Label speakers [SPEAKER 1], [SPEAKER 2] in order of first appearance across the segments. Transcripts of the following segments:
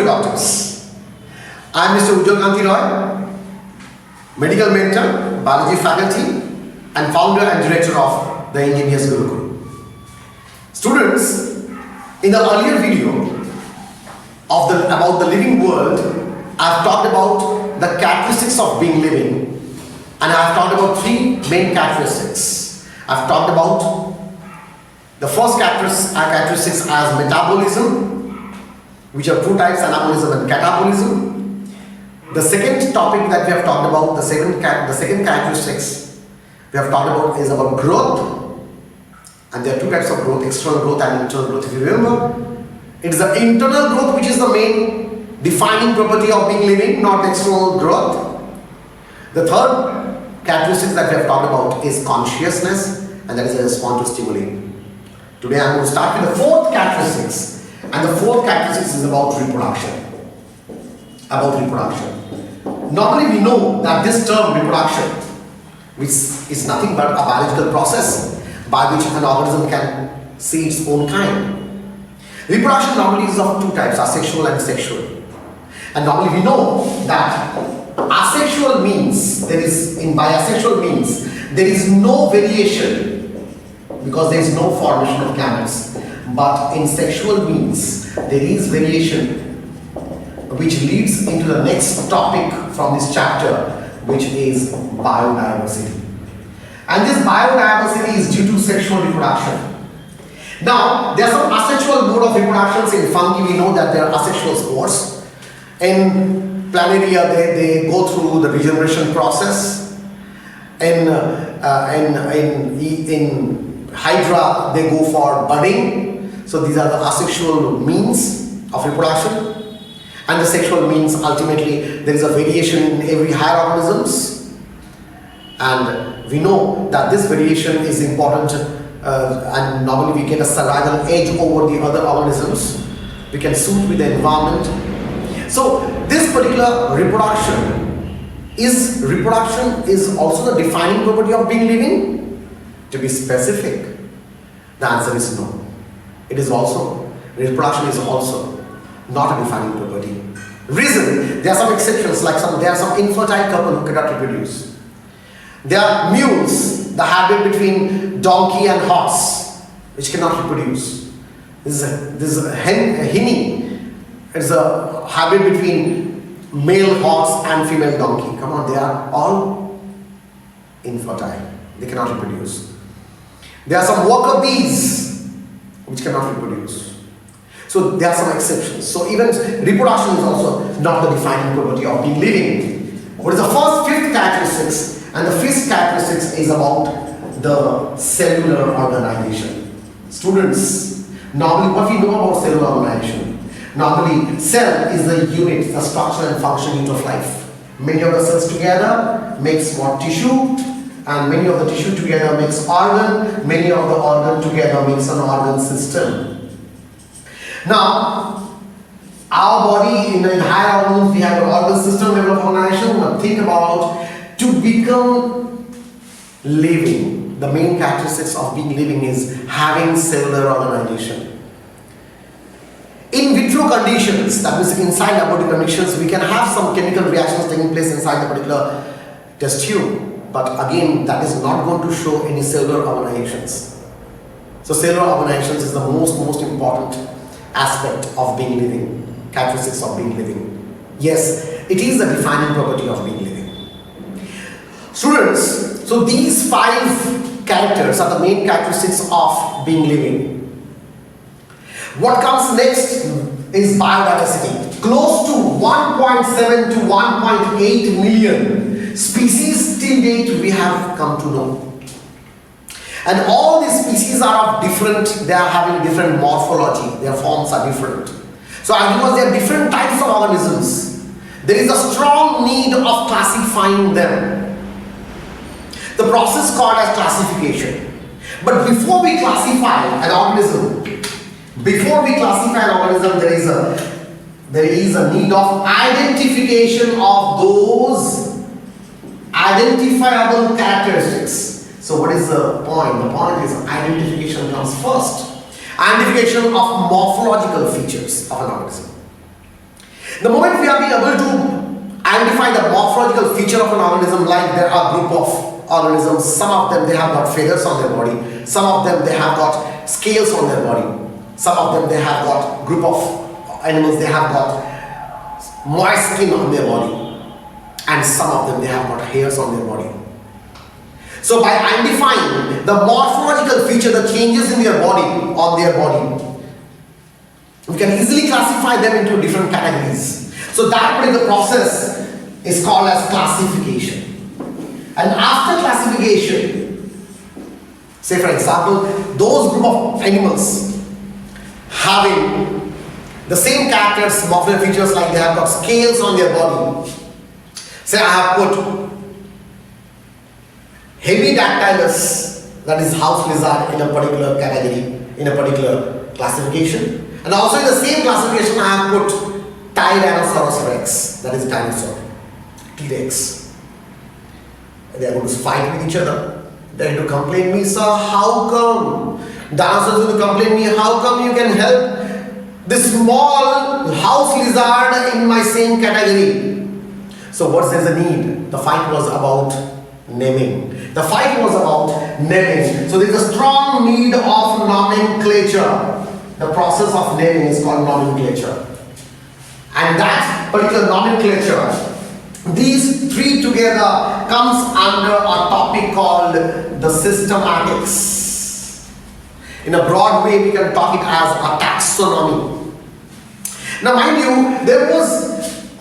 [SPEAKER 1] doctors. I am Mr. Ujjal Kanti Roy, medical mentor, biology faculty, and founder and director of the Engineers Gurukul. Students, in the earlier video about the living world, I have talked about the characteristics of being living, and I have talked about three main characteristics. I have talked about the first characteristics as metabolism, which are two types, anabolism and catabolism. The second topic that we have talked about, the second characteristics we have talked about is about growth, and there are two types of growth, external growth and internal growth. If you remember, it is the internal growth which is the main defining property of being living, not external growth. The third characteristic that we have talked about is consciousness, and that is a response to stimuli. Today I am going to start with the fourth characteristics, and the fourth characteristic is about reproduction. Normally we know that this term reproduction, which is nothing but a biological process by which an organism can see its own kind. Reproduction normally is of two types, asexual and sexual. And normally we know that asexual means there is no variation because there is no formation of gametes. But in sexual means there is variation, which leads into the next topic from this chapter, which is biodiversity. And this biodiversity is due to sexual reproduction. Now, there are some asexual mode of reproductions. In fungi, we know that there are asexual spores. In planaria, they go through the regeneration process. In hydra, they go for budding. So these are the asexual means of reproduction. And the sexual means, ultimately, there is a variation in every higher organisms. And we know that this variation is important, and normally we get a survival edge over the other organisms. We can suit with the environment. So this particular reproduction is also the defining property of being living. To be specific, the answer is no. Reproduction is also not a defining property. Reason, there are some exceptions, there are some infertile couple who cannot reproduce. There are mules, the hybrid between donkey and horse, which cannot reproduce. This is a hinny. It's a hybrid between male horse and female donkey. Come on, they are all infertile. They cannot reproduce. There are some worker bees which cannot reproduce. So there are some exceptions. So even reproduction is also not the defining property of being living. What is the fifth characteristics? And the fifth characteristics is about the cellular organization. Students, normally what we know about cellular organization? Normally, cell is the unit, the structure and function unit of life. Many of the cells together make small tissue, and many of the tissue together makes organ, many of the organ together makes an organ system. Now, our body in higher organs, we have an organ system level of organization. Now think about, to become living, the main characteristics of being living is having cellular organization. In vitro conditions, that means inside laboratory conditions, we can have some chemical reactions taking place inside the particular test tube. But again, that is not going to show any cellular organizations. So cellular organizations is the most important aspect of being living, characteristics of being living. Yes, it is the defining property of being living. Students, so these 5 characters are the main characteristics of being living. What comes next is biodiversity. Close to 1.7 to 1.8 million species till date we have come to know. And all these species are of different, they are having different morphology, their forms are different. So because there are different types of organisms, there is a strong need of classifying them. The process called as classification. But before we classify an organism, there is a need of identification of those identifiable characteristics. So what is the point? The point is identification comes first. Identification of morphological features of an organism. The moment we are being able to identify the morphological feature of an organism, like there are a group of organisms, some of them they have got feathers on their body, some of them they have got scales on their body, some of them they have got group of animals, they have got moist skin on their body, and some of them they have got hairs on their body. So by identifying the morphological feature, the changes in their body, on their body, we can easily classify them into different categories. So that particular process is called as classification. And after classification, say for example, those group of animals having the same characters, morphological features, like they have got scales on their body. Say I have put Hemidactylus, that is house lizard, in a particular category, in a particular classification. And also in the same classification I have put Tyrannosaurus rex, that is dinosaur, T-Rex. They are going to fight with each other. They are going to complain me, sir, how come? Dinosaurs will complain me, how come you can help this small house lizard in my same category? So what is the need? The fight was about naming. The fight was about naming. So there is a strong need of nomenclature. The process of naming is called nomenclature. And that particular nomenclature, these three together comes under a topic called the systematics. In a broad way, we can talk it as a taxonomy. Now mind you, there was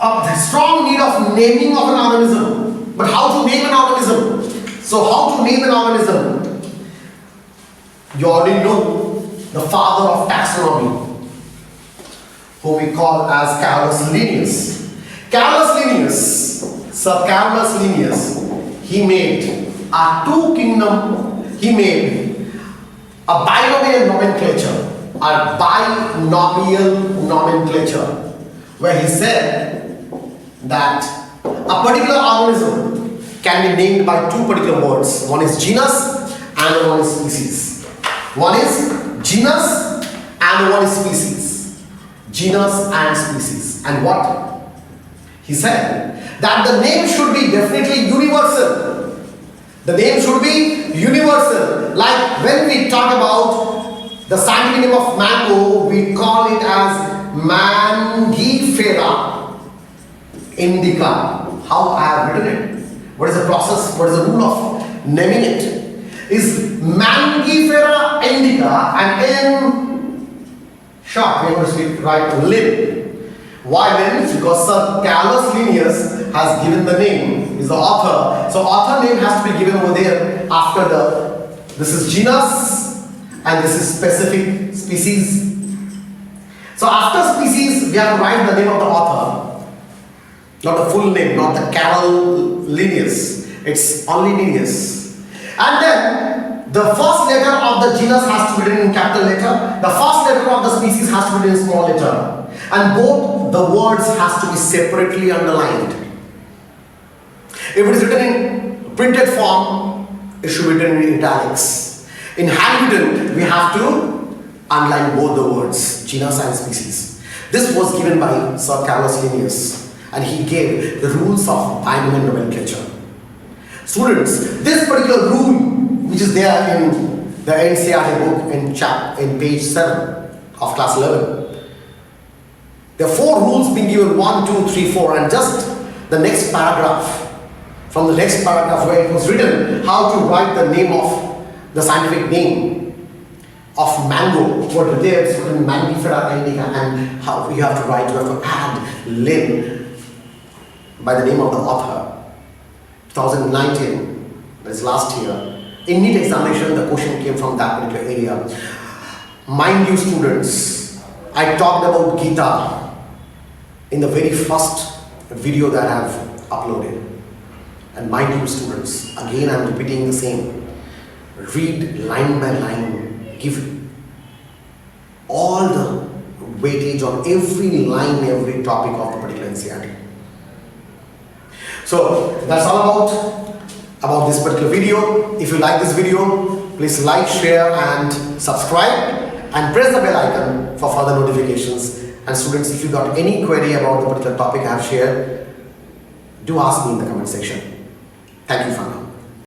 [SPEAKER 1] a strong need of naming of an organism. But how to name an organism? So how to name an organism? You already know the father of taxonomy, whom we call as Carolus Linnaeus. Carolus Linnaeus, Sir Carolus Linnaeus, he made a he made a binomial nomenclature, where he said that a particular organism can be named by two particular words. One is genus and one is species. One is genus and one is species. Genus and species. And what? He said that the name should be definitely universal. The name should be universal. Like when we talk about the scientific name of mango, we call it as Mangifera indica. How I have written it? What is the process? What is the rule of naming it? Is Mangifera indica, and in short we are going to write Lin. Why Lin? Because Sir Carolus Linnaeus has given the name, is the author. So author name has to be given over there after this is genus and this is specific species. So after species we have to write the name of the author. Not the full name, not the Carol Linnaeus. It's only Linnaeus. And then the first letter of the genus has to be written in capital letter. The first letter of the species has to be written in small letter. And both the words has to be separately underlined. If it is written in printed form, it should be written in italics. In handwritten, we have to underline both the words, genus and species. This was given by Sir Carolus Linnaeus. And he gave the rules of binomial nomenclature. Students, this particular rule, which is there in the NCERT book in page 7 of class 11, there are 4 rules being given, 1, 2, 3, 4, and just the next paragraph, from the next paragraph where it was written how to write the name of the scientific name of mango, what there is written Mangifera indica, and how you have to write, you have to add Lin by the name of the author. 2019, that is last year, in NEET examination, the question came from that particular area. Mind you students, I talked about Gita in the very first video that I have uploaded. And mind you students, again I am repeating the same. Read line by line, give all the weightage on every line, every topic of the particular NCERT. So that's all about this particular video. If you like this video, please like, share and subscribe and press the bell icon for further notifications. And students, if you got any query about the particular topic I have shared, do ask me in the comment section. Thank you for now.